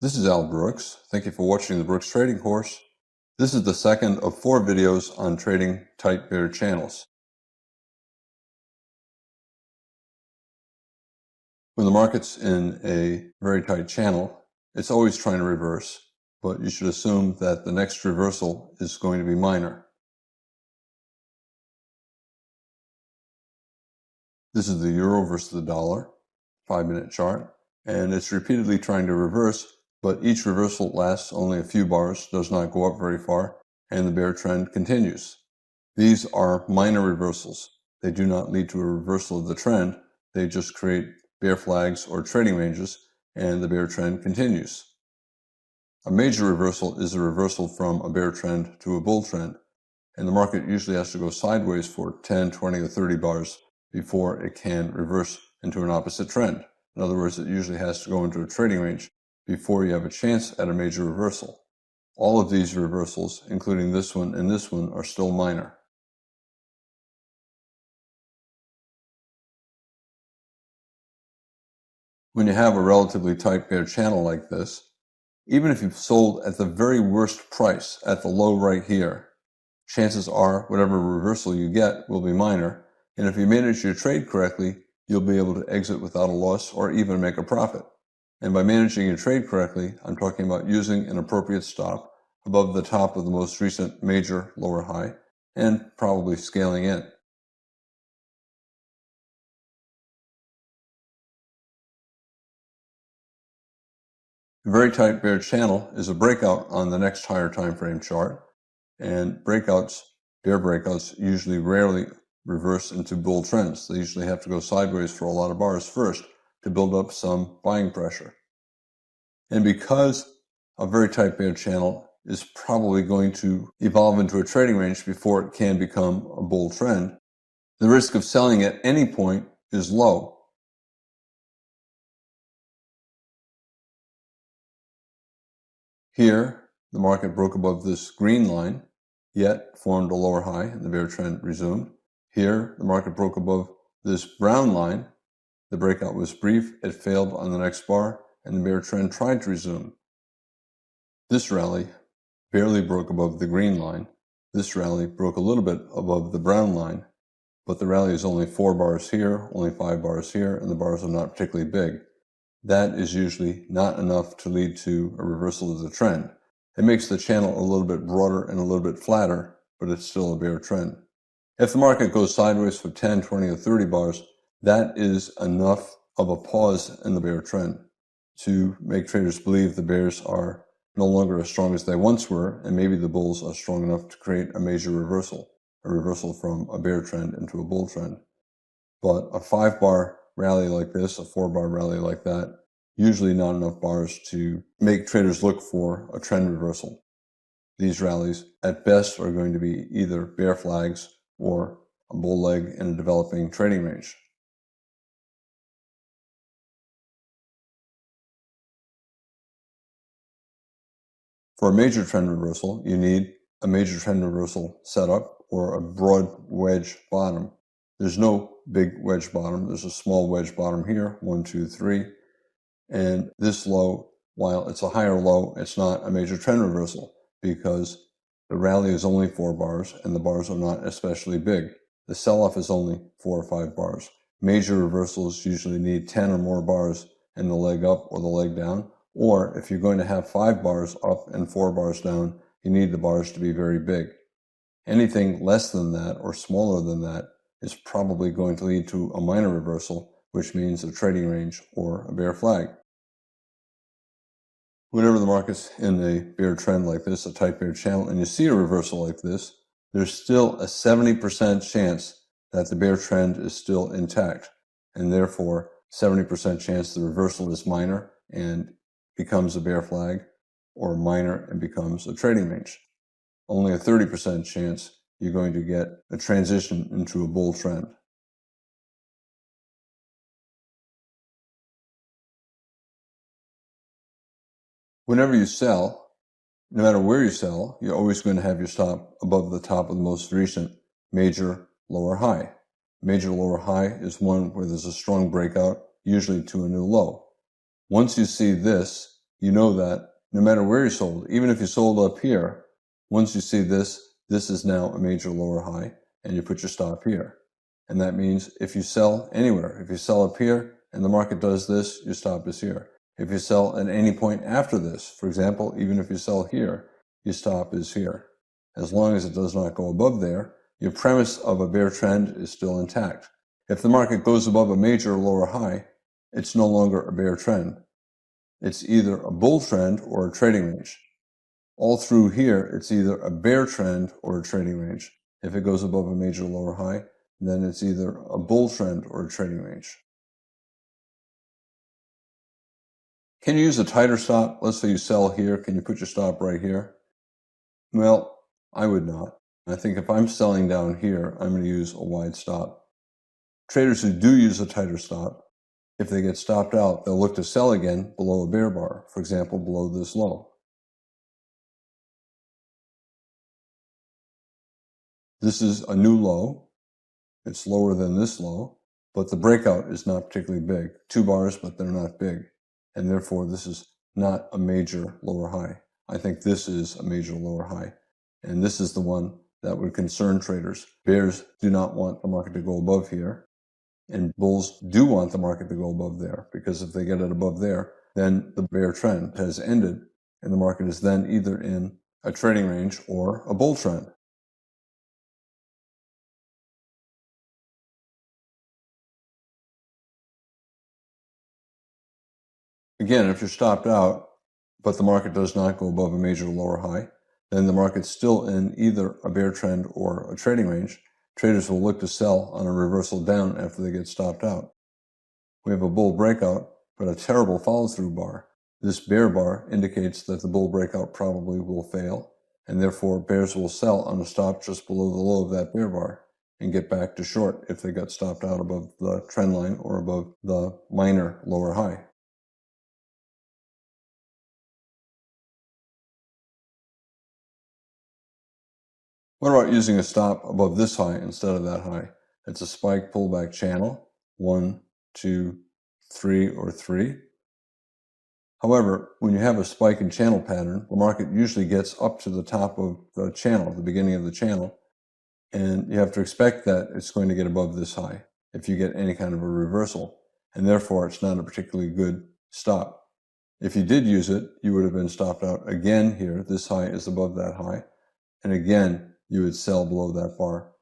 This is Al Brooks. Thank you for watching the Brooks Trading Course. This is the second of 4 videos on trading tight bear channels. When the market's in a very tight channel, it's always trying to reverse, but you should assume that the next reversal is going to be minor. This is the euro versus the dollar 5-minute chart, and it's repeatedly trying to reverse, but each reversal lasts only a few bars, does not go up very far, and the bear trend continues. These are minor reversals. They do not lead to a reversal of the trend. They just create bear flags or trading ranges, and the bear trend continues. A major reversal is a reversal from a bear trend to a bull trend, and the market usually has to go sideways for 10, 20, or 30 bars before it can reverse into an opposite trend. In other words, it usually has to go into a trading range before you have a chance at a major reversal. All of these reversals, including this one and this one, are still minor. When you have a relatively tight bear channel like this, even if you've sold at the very worst price at the low right here, chances are whatever reversal you get will be minor, and if you manage your trade correctly, you'll be able to exit without a loss or even make a profit. And by managing your trade correctly, I'm talking about using an appropriate stop above the top of the most recent major lower high and probably scaling in. A very tight bear channel is a breakout on the next higher time frame chart, and bear breakouts usually rarely reverse into bull trends. They usually have to go sideways for a lot of bars first to build up some buying pressure. And because a very tight bear channel is probably going to evolve into a trading range before it can become a bull trend, the risk of selling at any point is low. Here, the market broke above this green line, yet formed a lower high, and the bear trend resumed. Here, the market broke above this brown line. The breakout was brief, it failed on the next bar, and the bear trend tried to resume. This rally barely broke above the green line. This rally broke a little bit above the brown line, but the rally is only 4 bars here, only 5 bars here, and the bars are not particularly big. That is usually not enough to lead to a reversal of the trend. It makes the channel a little bit broader and a little bit flatter, but it's still a bear trend. If the market goes sideways for 10, 20, or 30 bars, that is enough of a pause in the bear trend to make traders believe the bears are no longer as strong as they once were, and maybe the bulls are strong enough to create a major reversal, a reversal from a bear trend into a bull trend. But a 5-bar rally like this, a 4-bar rally like that, usually not enough bars to make traders look for a trend reversal. These rallies, at best, are going to be either bear flags or a bull leg in a developing trading range. For a major trend reversal, you need a major trend reversal setup or a broad wedge bottom. There's no big wedge bottom. There's a small wedge bottom here, 1, 2, 3. And this low, while it's a higher low, it's not a major trend reversal because the rally is only 4 bars and the bars are not especially big. The sell-off is only 4 or 5 bars. Major reversals usually need 10 or more bars in the leg up or the leg down. Or if you're going to have 5 bars up and 4 bars down, you need the bars to be very big. Anything less than that or smaller than that is probably going to lead to a minor reversal, which means a trading range or a bear flag. Whenever the market's in a bear trend like this, a tight bear channel, and you see a reversal like this, there's still a 70% chance that the bear trend is still intact, and therefore 70% chance the reversal is minor and becomes a bear flag, or minor and becomes a trading range. Only a 30% chance you're going to get a transition into a bull trend. Whenever you sell, no matter where you sell, you're always going to have your stop above the top of the most recent major lower high. Major lower high is one where there's a strong breakout, usually to a new low. Once you see this, you know that no matter where you sold, even if you sold up here, once you see this is now a major lower high, and you put your stop here. And that means if you sell anywhere, if you sell up here and the market does this, your stop is here. If you sell at any point after this, for example, even if you sell here, your stop is here. As long as it does not go above there, your premise of a bear trend is still intact. If the market goes above a major lower high, it's no longer a bear trend. It's either a bull trend or a trading range. All through here, it's either a bear trend or a trading range. If it goes above a major lower high, then it's either a bull trend or a trading range. Can you use a tighter stop? Let's say you sell here. Can you put your stop right here? Well, I would not. I think if I'm selling down here, I'm going to use a wide stop. Traders who do use a tighter stop, if they get stopped out, they'll look to sell again below a bear bar, for example, below this low. This is a new low. It's lower than this low, but the breakout is not particularly big. 2 bars, but they're not big. And therefore, this is not a major lower high. I think this is a major lower high. And this is the one that would concern traders. Bears do not want the market to go above here. And bulls do want the market to go above there, because if they get it above there, then the bear trend has ended, and the market is then either in a trading range or a bull trend. Again, if you're stopped out, but the market does not go above a major lower high, then the market's still in either a bear trend or a trading range. Traders will look to sell on a reversal down after they get stopped out. We have a bull breakout, but a terrible follow-through bar. This bear bar indicates that the bull breakout probably will fail, and therefore bears will sell on a stop just below the low of that bear bar and get back to short if they got stopped out above the trend line or above the minor lower high. What about using a stop above this high instead of that high? It's a spike pullback channel, 1, 2, 3, or 3. However, when you have a spike in channel pattern, the market usually gets up to the top of the channel, the beginning of the channel, and you have to expect that it's going to get above this high if you get any kind of a reversal, and therefore it's not a particularly good stop. If you did use it, you would have been stopped out again here. This high is above that high, and again, you would sell below that bar.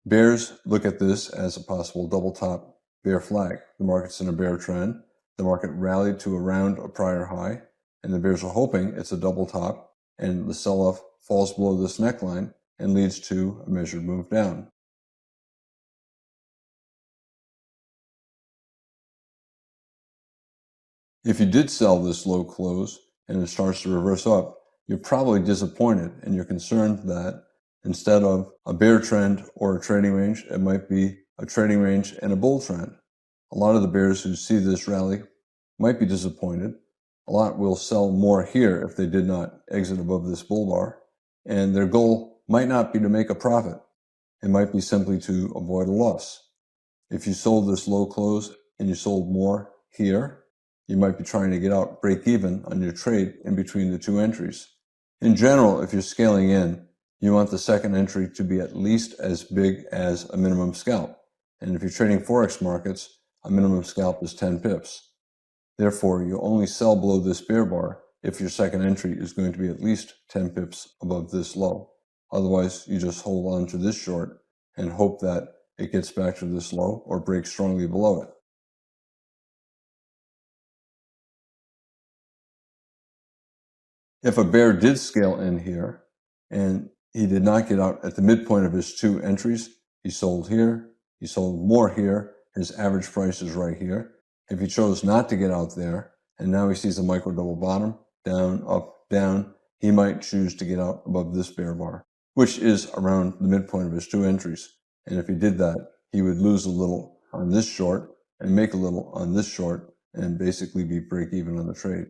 Bears look at this as a possible double top bear flag. The market's in a bear trend. The market rallied to around a prior high, and the bears are hoping it's a double top, and the sell-off falls below this neckline and leads to a measured move down. If you did sell this low close and it starts to reverse up, you're probably disappointed, and you're concerned that instead of a bear trend or a trading range, it might be a trading range and a bull trend. A lot of the bears who see this rally might be disappointed. A lot will sell more here if they did not exit above this bull bar, and their goal might not be to make a profit. It might be simply to avoid a loss. If you sold this low close and you sold more here, you might be trying to get out break even on your trade in between the 2 entries. In general, if you're scaling in, you want the second entry to be at least as big as a minimum scalp. And if you're trading Forex markets, a minimum scalp is 10 pips. Therefore, you only sell below this bear bar if your second entry is going to be at least 10 pips above this low. Otherwise, you just hold on to this short and hope that it gets back to this low or breaks strongly below it. If a bear did scale in here and he did not get out at the midpoint of his 2 entries, he sold here, he sold more here, his average price is right here. If he chose not to get out there, and now he sees a micro double bottom, down, up, down, he might choose to get out above this bear bar, which is around the midpoint of his 2 entries. And if he did that, he would lose a little on this short and make a little on this short and basically be break even on the trade.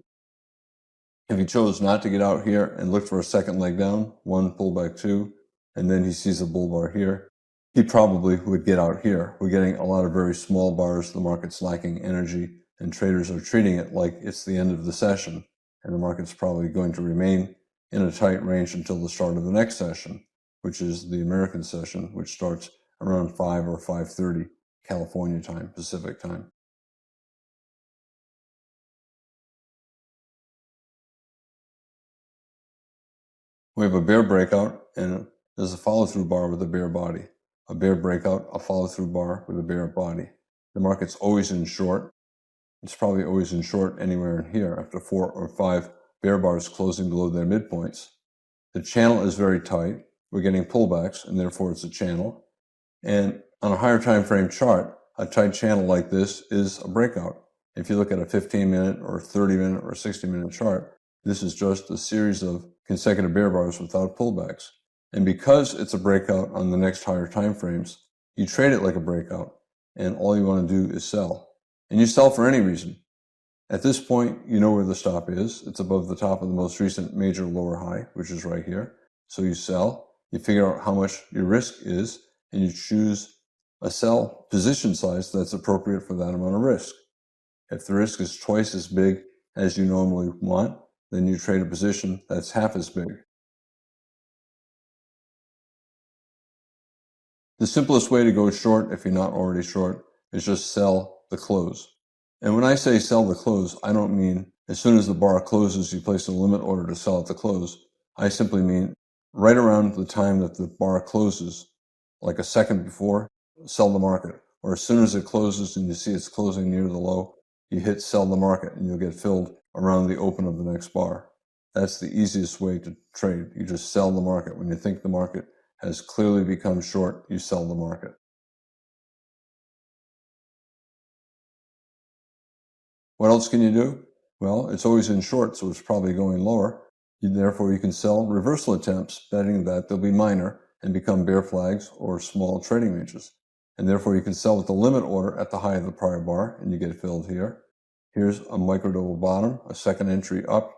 If he chose not to get out here and look for a second leg down, 1 pullback 2, and then he sees a bull bar here, he probably would get out here. We're getting a lot of very small bars. The market's lacking energy, and traders are treating it like it's the end of the session. and the market's probably going to remain in a tight range until the start of the next session, which is the American session, which starts around 5 or 5:30 California time, Pacific time. We have a bear breakout, and there's a follow-through bar with a bear body. A bear breakout, a follow-through bar with a bear body. The market's always in short. It's probably always in short anywhere in here after 4 or 5 bear bars closing below their midpoints. The channel is very tight. We're getting pullbacks, and therefore it's a channel. And on a higher time frame chart, a tight channel like this is a breakout. If you look at a 15-minute or 30-minute or 60-minute chart, this is just a series of consecutive bear bars without pullbacks. And because it's a breakout on the next higher time frames, you trade it like a breakout, and all you want to do is sell. And you sell for any reason. At this point, you know where the stop is. It's above the top of the most recent major lower high, which is right here. So you sell, you figure out how much your risk is, and you choose a sell position size that's appropriate for that amount of risk. If the risk is twice as big as you normally want, then you trade a position that's half as big. The simplest way to go short, if you're not already short, is just sell the close. And when I say sell the close, I don't mean as soon as the bar closes, you place a limit order to sell at the close. I simply mean right around the time that the bar closes, like a second before, sell the market. Or as soon as it closes and you see it's closing near the low, you hit sell the market and you'll get filled around the open of the next bar. That's the easiest way to trade. You just sell the market. When you think the market has clearly become short, you sell the market. What else can you do? Well, it's always in short, so it's probably going lower. Therefore, you can sell reversal attempts, betting that they'll be minor and become bear flags or small trading ranges. And therefore, you can sell with the limit order at the high of the prior bar, and you get filled here. Here's a micro double bottom, a second entry up,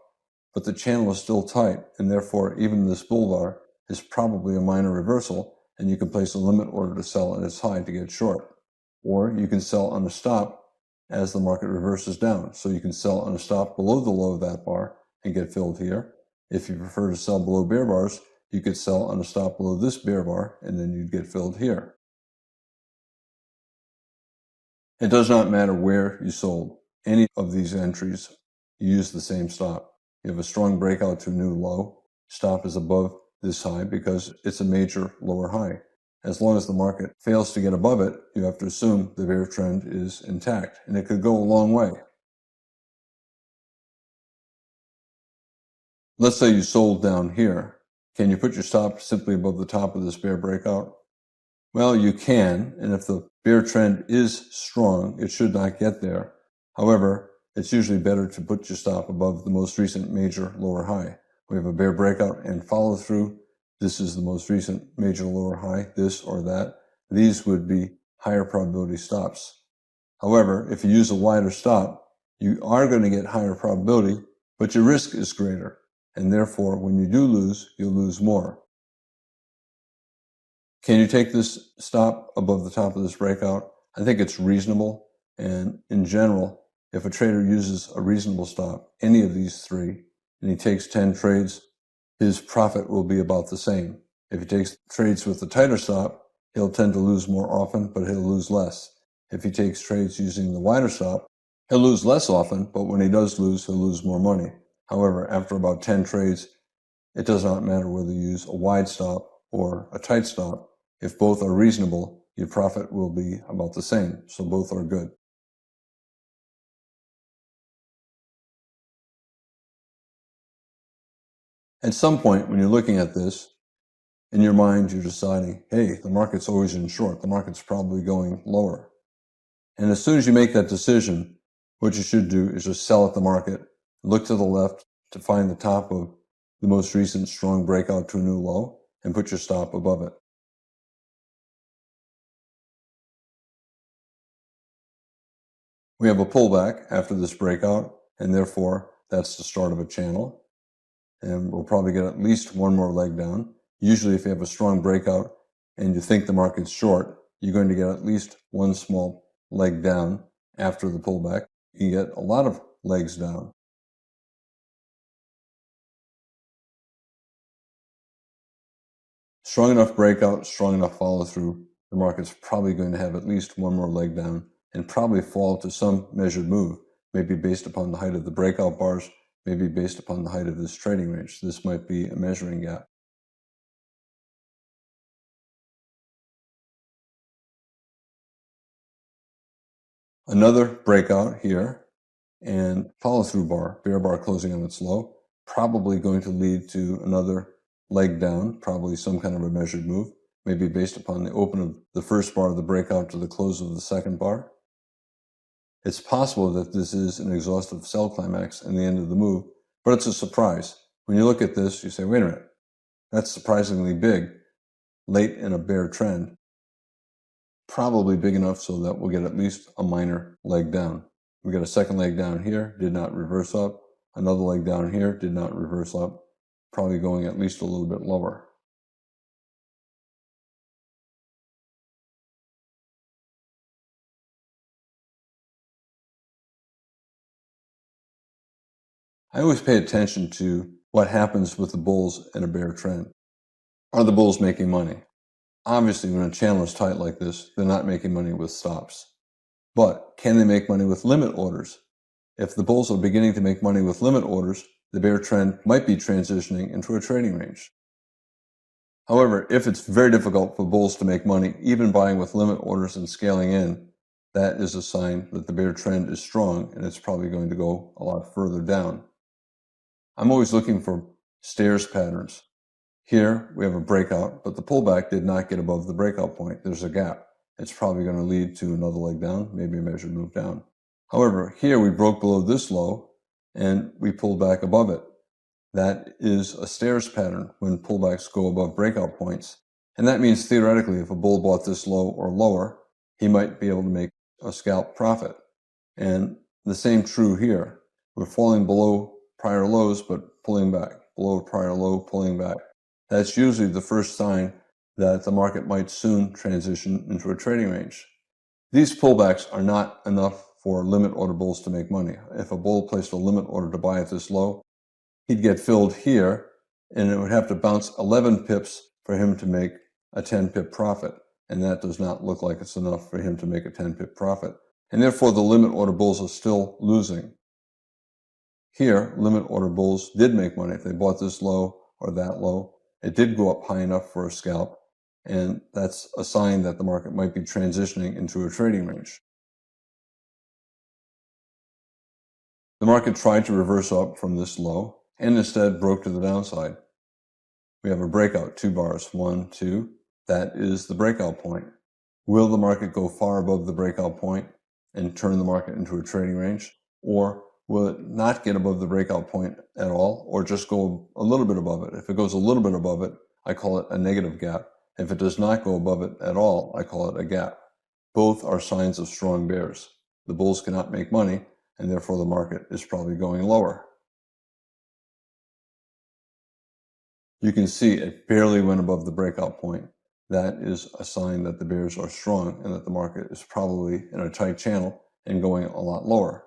but the channel is still tight, and therefore, even this bull bar is probably a minor reversal, and you can place a limit order to sell at its high to get short. Or you can sell on a stop as the market reverses down. So you can sell on a stop below the low of that bar and get filled here. If you prefer to sell below bear bars, you could sell on a stop below this bear bar, and then you'd get filled here. It does not matter where you sold. Any of these entries, you use the same stop. You have a strong breakout to a new low. Stop is above this high because it's a major lower high. As long as the market fails to get above it, you have to assume the bear trend is intact, and it could go a long way. Let's say you sold down here. Can you put your stop simply above the top of this bear breakout? Well, you can, and if the bear trend is strong, it should not get there. However, it's usually better to put your stop above the most recent major lower high. We have a bear breakout and follow through. This is the most recent major lower high, this or that. These would be higher probability stops. However, if you use a wider stop, you are going to get higher probability, but your risk is greater. And therefore, when you do lose, you'll lose more. Can you take this stop above the top of this breakout? I think it's reasonable. And in general, if a trader uses a reasonable stop, any of these three, and he takes 10 trades, his profit will be about the same. If he takes trades with a tighter stop, he'll tend to lose more often, but he'll lose less. If he takes trades using the wider stop, he'll lose less often, but when he does lose, he'll lose more money. However, after about 10 trades, it does not matter whether you use a wide stop or a tight stop. If both are reasonable, your profit will be about the same, so both are good. At some point, when you're looking at this, in your mind, you're deciding, hey, the market's always in short. The market's probably going lower. And as soon as you make that decision, what you should do is just sell at the market, look to the left to find the top of the most recent strong breakout to a new low, and put your stop above it. We have a pullback after this breakout, and therefore that's the start of a channel. And we'll probably get at least one more leg down. Usually if you have a strong breakout and you think the market's short, you're going to get at least one small leg down after the pullback. You get a lot of legs down. Strong enough breakout, strong enough follow through, the market's probably going to have at least one more leg down and probably fall to some measured move, maybe based upon the height of the breakout bars, maybe based upon the height of this trading range. This might be a measuring gap. Another breakout here and follow through bar, bear bar closing on its low, probably going to lead to another leg down, probably some kind of a measured move, maybe based upon the open of the first bar of the breakout to the close of the second bar. It's possible that this is an exhaustive sell climax and the end of the move, but it's a surprise. When you look at this, you say, wait a minute, that's surprisingly big, late in a bear trend. Probably big enough so that we'll get at least a minor leg down. We got a second leg down here, did not reverse up. Another leg down here, did not reverse up. Probably going at least a little bit lower. I always pay attention to what happens with the bulls in a bear trend. Are the bulls making money? Obviously, when a channel is tight like this, they're not making money with stops. But can they make money with limit orders? If the bulls are beginning to make money with limit orders, the bear trend might be transitioning into a trading range. However, if it's very difficult for bulls to make money, even buying with limit orders and scaling in, that is a sign that the bear trend is strong and it's probably going to go a lot further down. I'm always looking for stairs patterns. Here we have a breakout, but the pullback did not get above the breakout point. There's a gap. It's probably going to lead to another leg down, maybe a measured move down. However, here we broke below this low and we pulled back above it. That is a stairs pattern when pullbacks go above breakout points. And that means theoretically, if a bull bought this low or lower, he might be able to make a scalp profit. And the same true here. We're falling below prior lows, but pulling back. Below prior low, pulling back. That's usually the first sign that the market might soon transition into a trading range. These pullbacks are not enough for limit order bulls to make money. If a bull placed a limit order to buy at this low, he'd get filled here, and it would have to bounce 11 pips for him to make a 10 pip profit. And that does not look like it's enough for him to make a 10 pip profit. And therefore, the limit order bulls are still losing. Here, limit order bulls did make money. If they bought this low or that low, it did go up high enough for a scalp. And that's a sign that the market might be transitioning into a trading range. The market tried to reverse up from this low and instead broke to the downside. We have a breakout, 2 bars, 1, 2. That is the breakout point. Will the market go far above the breakout point and turn the market into a trading range? Or will it not get above the breakout point at all, or just go a little bit above it? If it goes a little bit above it, I call it a negative gap. If it does not go above it at all, I call it a gap. Both are signs of strong bears. The bulls cannot make money, and therefore the market is probably going lower. You can see it barely went above the breakout point. That is a sign that the bears are strong and that the market is probably in a tight channel and going a lot lower.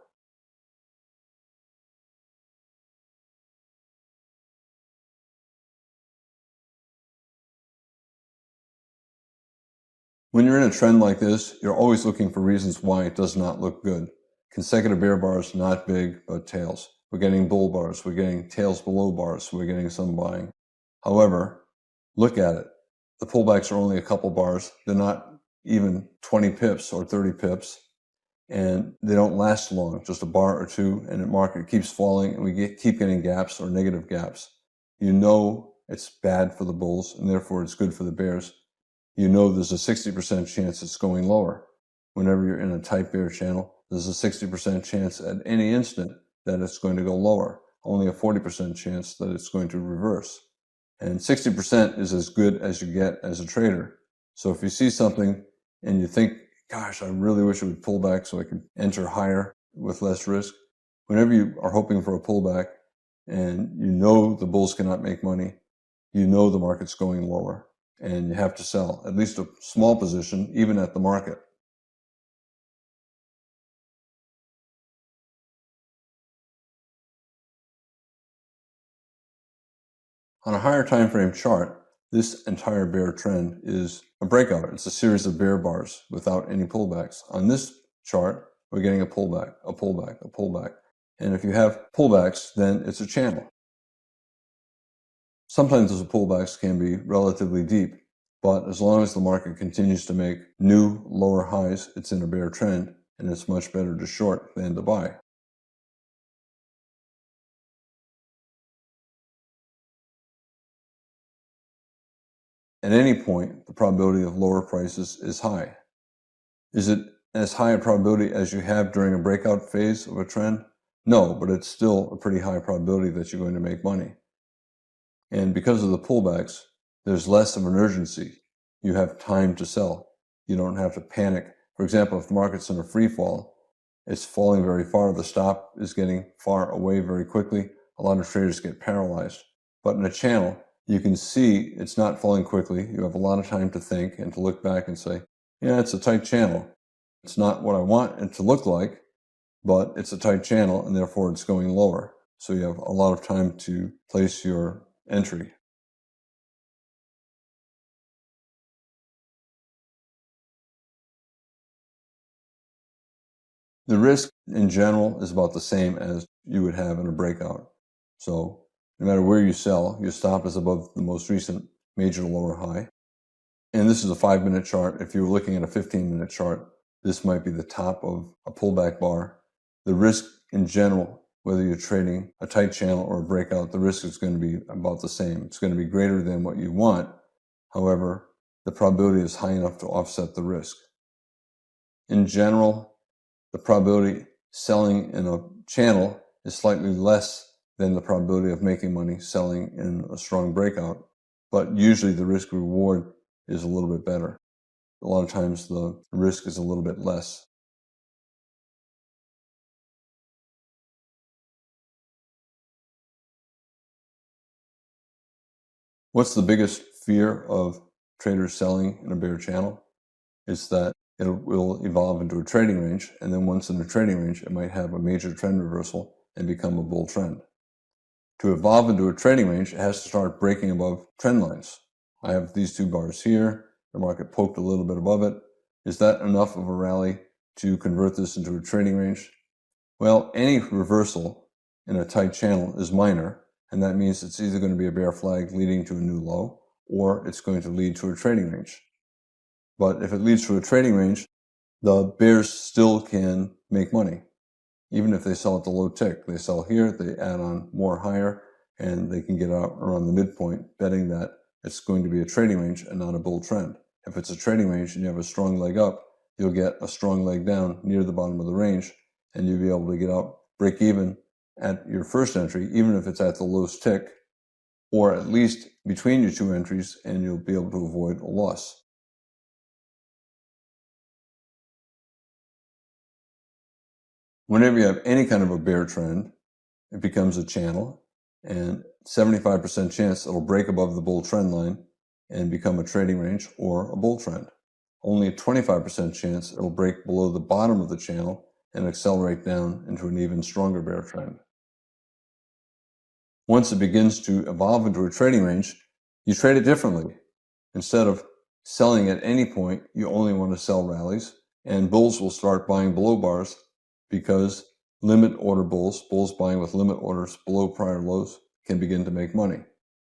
When you're in a trend like this, you're always looking for reasons why it does not look good. Consecutive bear bars, not big, but tails. We're getting bull bars. We're getting tails below bars. We're getting some buying. However, look at it. The pullbacks are only a couple bars. They're not even 20 pips or 30 pips. And they don't last long, just a bar or two, and the market keeps falling, and we keep getting gaps or negative gaps. You know it's bad for the bulls, and therefore it's good for the bears. You know there's a 60% chance it's going lower. Whenever you're in a tight bear channel, there's a 60% chance at any instant that it's going to go lower, only a 40% chance that it's going to reverse. And 60% is as good as you get as a trader. So if you see something and you think, gosh, I really wish it would pull back so I could enter higher with less risk. Whenever you are hoping for a pullback and you know the bulls cannot make money, you know the market's going lower and you have to sell at least a small position, even at the market. On a higher time frame chart, this entire bear trend is a breakout. It's a series of bear bars without any pullbacks. On this chart, we're getting a pullback, a pullback, a pullback. And if you have pullbacks, then it's a channel. Sometimes those pullbacks can be relatively deep, but as long as the market continues to make new lower highs, it's in a bear trend, and it's much better to short than to buy. At any point, the probability of lower prices is high. Is it as high a probability as you have during a breakout phase of a trend? No, but it's still a pretty high probability that you're going to make money. And because of the pullbacks, there's less of an urgency. You have time to sell. You don't have to panic. For example, if the market's in a free fall, it's falling very far, the stop is getting far away very quickly. A lot of traders get paralyzed. But in a channel, you can see it's not falling quickly. You have a lot of time to think and to look back and say, yeah, it's a tight channel. It's not what I want it to look like, but it's a tight channel and therefore it's going lower. So you have a lot of time to place your entry. The risk in general is about the same as you would have in a breakout. So no matter where you sell, your stop is above the most recent major lower high. And this is a 5-minute chart. If you're looking at a 15-minute chart, this might be the top of a pullback bar. The risk in general, whether you're trading a tight channel or a breakout, the risk is going to be about the same. It's going to be greater than what you want. However, the probability is high enough to offset the risk. In general, the probability selling in a channel is slightly less than the probability of making money selling in a strong breakout, but usually the risk reward is a little bit better. A lot of times the risk is a little bit less. What's the biggest fear of traders selling in a bear channel? Is that it will evolve into a trading range, and then once in a trading range, it might have a major trend reversal and become a bull trend. To evolve into a trading range, it has to start breaking above trend lines. I have these two bars here. The market poked a little bit above it. Is that enough of a rally to convert this into a trading range? Well, any reversal in a tight channel is minor, and that means it's either going to be a bear flag leading to a new low, or it's going to lead to a trading range. But if it leads to a trading range, the bears still can make money. Even if they sell at the low tick, they sell here, they add on more higher, and they can get out around the midpoint, betting that it's going to be a trading range and not a bull trend. If it's a trading range and you have a strong leg up, you'll get a strong leg down near the bottom of the range, and you'll be able to get out, break even at your first entry, even if it's at the lowest tick, or at least between your two entries, and you'll be able to avoid a loss. Whenever you have any kind of a bear trend, it becomes a channel, and 75% chance it'll break above the bull trend line and become a trading range or a bull trend. Only a 25% chance it'll break below the bottom of the channel and accelerate down into an even stronger bear trend. Once it begins to evolve into a trading range, you trade it differently. Instead of selling at any point, you only want to sell rallies, and bulls will start buying below bars because limit order bulls buying with limit orders below prior lows, can begin to make money.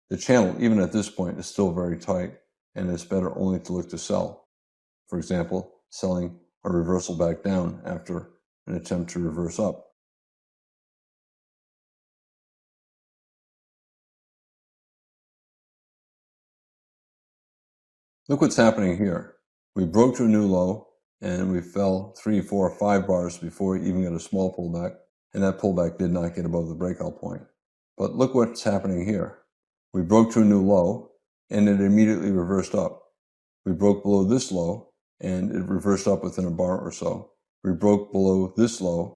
The channel, even at this point, is still very tight, and it's better only to look to sell. For example, selling a reversal back down after an attempt to reverse up. Look what's happening here. We broke to a new low, and we fell 3, 4, 5 bars before we even got a small pullback, and that pullback did not get above the breakout point. But look what's happening here. We broke to a new low, and it immediately reversed up. We broke below this low, and it reversed up within a bar or so. We broke below this low.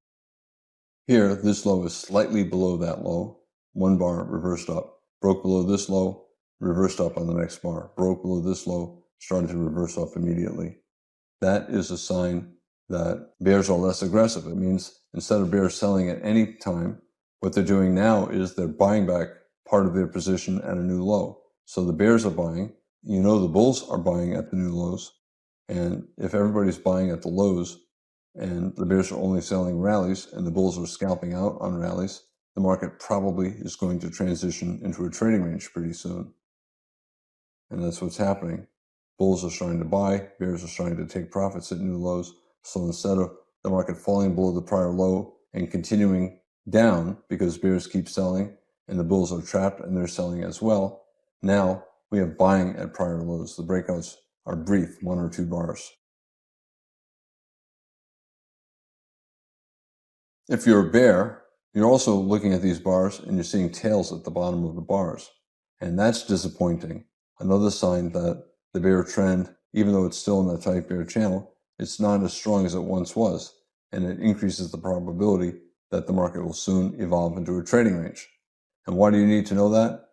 Here, this low is slightly below that low. 1 bar reversed up. Broke below this low, reversed up on the next bar. Broke below this low, started to reverse up immediately. That is a sign that bears are less aggressive. It means instead of bears selling at any time, what they're doing now is they're buying back part of their position at a new low. So the bears are buying. You know the bulls are buying at the new lows. And if everybody's buying at the lows and the bears are only selling rallies and the bulls are scalping out on rallies, the market probably is going to transition into a trading range pretty soon. And that's what's happening. Bulls are starting to buy, bears are starting to take profits at new lows. So instead of the market falling below the prior low and continuing down because bears keep selling and the bulls are trapped and they're selling as well, now we have buying at prior lows. The breakouts are brief, 1 or 2 bars. If you're a bear, you're also looking at these bars and you're seeing tails at the bottom of the bars. And that's disappointing. Another sign that the bear trend, even though it's still in the tight bear channel, it's not as strong as it once was. And it increases the probability that the market will soon evolve into a trading range. And why do you need to know that?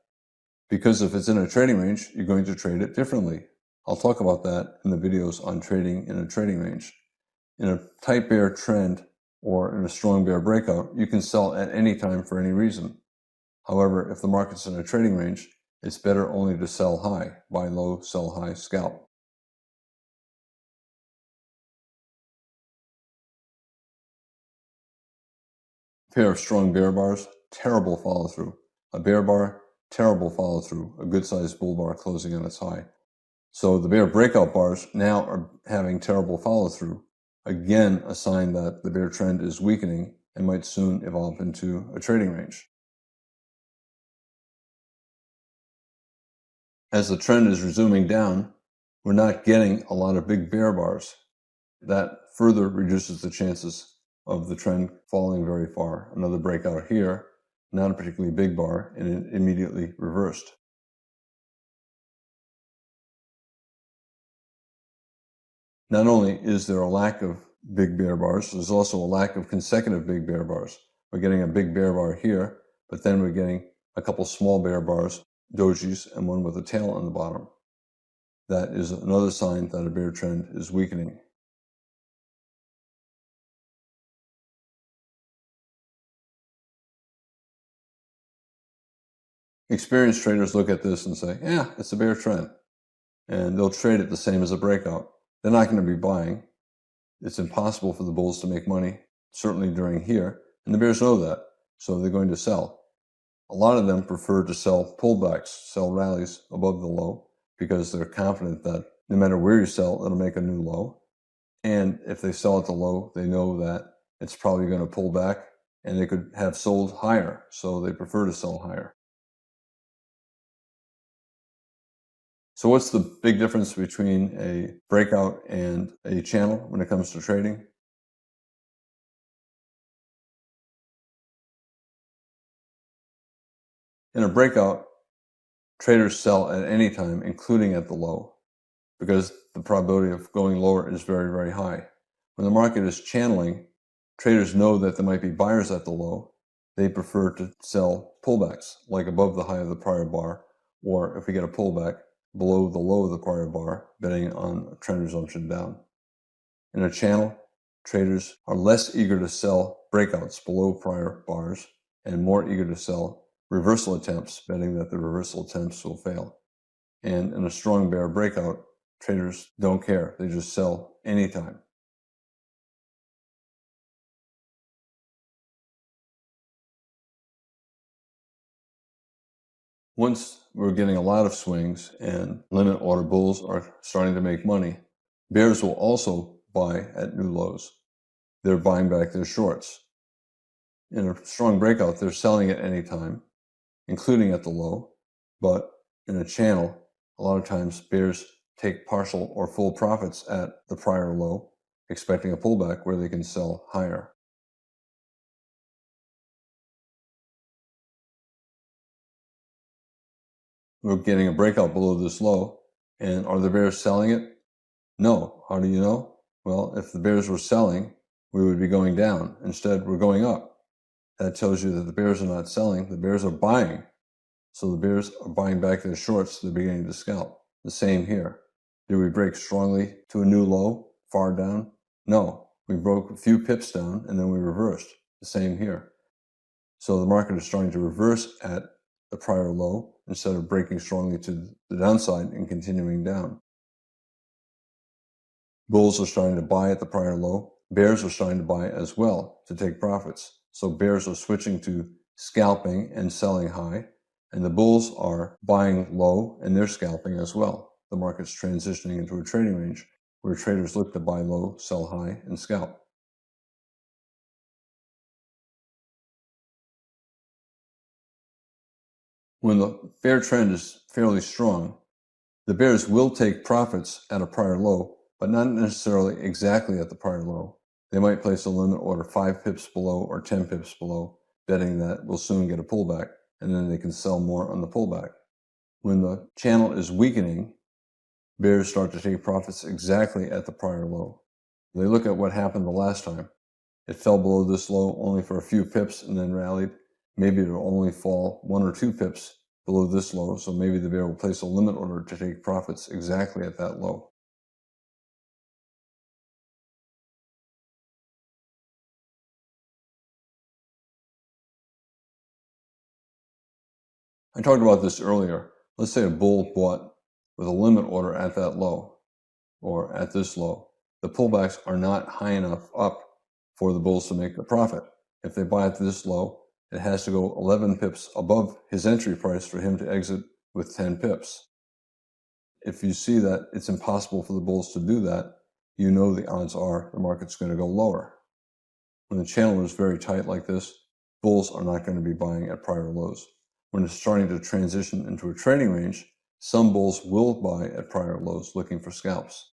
Because if it's in a trading range, you're going to trade it differently. I'll talk about that in the videos on trading in a trading range. In a tight bear trend or in a strong bear breakout, you can sell at any time for any reason. However, if the market's in a trading range, it's better only to sell high, buy low, sell high, scalp. A pair of strong bear bars, terrible follow through. A bear bar, terrible follow through. A good sized bull bar closing on its high. So the bear breakout bars now are having terrible follow through. Again, a sign that the bear trend is weakening and might soon evolve into a trading range. As the trend is resuming down, we're not getting a lot of big bear bars. That further reduces the chances of the trend falling very far. Another breakout here, not a particularly big bar, and it immediately reversed. Not only is there a lack of big bear bars, there's also a lack of consecutive big bear bars. We're getting a big bear bar here, but then we're getting a couple small bear bars, dojis, and one with a tail on the bottom. That is another sign that a bear trend is weakening. Experienced traders look at this and say, yeah, it's a bear trend. And they'll trade it the same as a breakout. They're not going to be buying. It's impossible for the bulls to make money, certainly during here. And the bears know that, so they're going to sell. A lot of them prefer to sell pullbacks, sell rallies above the low, because they're confident that no matter where you sell, it'll make a new low. And if they sell at the low, they know that it's probably going to pull back and they could have sold higher, so they prefer to sell higher. So what's the big difference between a breakout and a channel when it comes to trading? In a breakout, traders sell at any time, including at the low, because the probability of going lower is very, very high. When the market is channeling, traders know that there might be buyers at the low. They prefer to sell pullbacks, like above the high of the prior bar, or if we get a pullback, below the low of the prior bar, betting on a trend resumption down. In a channel, traders are less eager to sell breakouts below prior bars and more eager to sell reversal attempts, betting that the reversal attempts will fail. And in a strong bear breakout, traders don't care. They just sell anytime. Once we're getting a lot of swings and limit order bulls are starting to make money, bears will also buy at new lows. They're buying back their shorts. In a strong breakout, they're selling at any time, including at the low. But in a channel, a lot of times bears take partial or full profits at the prior low, expecting a pullback where they can sell higher. We're getting a breakout below this low, and are the bears selling it? No. How do you know? Well, if the bears were selling, we would be going down. Instead, we're going up. That tells you that the bears are not selling, the bears are buying. So the bears are buying back their shorts, they're beginning to scalp. The same here. Did we break strongly to a new low, far down? No. We broke a few pips down and then we reversed. The same here. So the market is starting to reverse at the prior low instead of breaking strongly to the downside and continuing down. Bulls are starting to buy at the prior low. Bears are starting to buy as well to take profits. So bears are switching to scalping and selling high, and the bulls are buying low and they're scalping as well. The market's transitioning into a trading range where traders look to buy low, sell high, and scalp. When the bear trend is fairly strong, the bears will take profits at a prior low, but not necessarily exactly at the prior low. They might place a limit order 5 pips below or 10 pips below, betting that we'll soon get a pullback, and then they can sell more on the pullback. When the channel is weakening, bears start to take profits exactly at the prior low. They look at what happened the last time. It fell below this low only for a few pips and then rallied. Maybe it'll only fall 1 or 2 pips below this low, so maybe the bear will place a limit order to take profits exactly at that low. I talked about this earlier. Let's say a bull bought with a limit order at that low or at this low. The pullbacks are not high enough up for the bulls to make a profit. If they buy at this low, it has to go 11 pips above his entry price for him to exit with 10 pips. If you see that it's impossible for the bulls to do that, you know the odds are the market's going to go lower. When the channel is very tight like this, bulls are not going to be buying at prior lows. When it's starting to transition into a trading range, some bulls will buy at prior lows looking for scalps.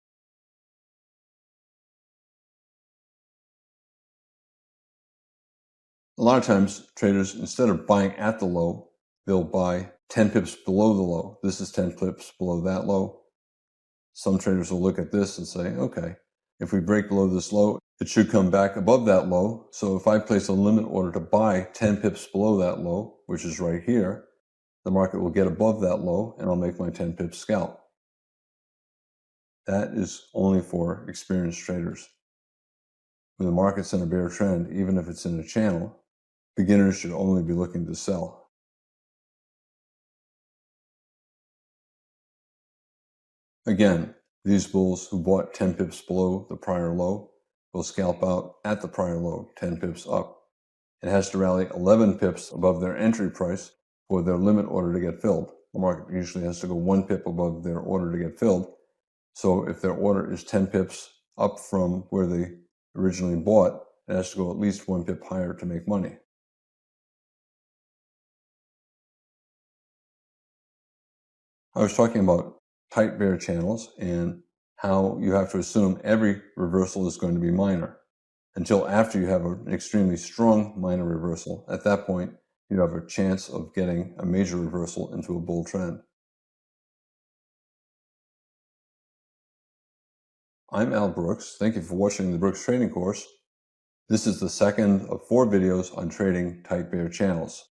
A lot of times, traders, instead of buying at the low, they'll buy 10 pips below the low. This is 10 pips below that low. Some traders will look at this and say, okay, if we break below this low, it should come back above that low. So if I place a limit order to buy 10 pips below that low, which is right here, the market will get above that low and I'll make my 10 pips scalp. That is only for experienced traders. When the market's in a bear trend, even if it's in a channel, beginners should only be looking to sell. Again, these bulls who bought 10 pips below the prior low will scalp out at the prior low, 10 pips up. It has to rally 11 pips above their entry price for their limit order to get filled. The market usually has to go 1 pip above their order to get filled. So if their order is 10 pips up from where they originally bought, it has to go at least 1 pip higher to make money. I was talking about tight bear channels and how you have to assume every reversal is going to be minor until after you have an extremely strong minor reversal. At that point, you have a chance of getting a major reversal into a bull trend. I'm Al Brooks. Thank you for watching the Brooks Trading Course. This is the second of 4 videos on trading tight bear channels.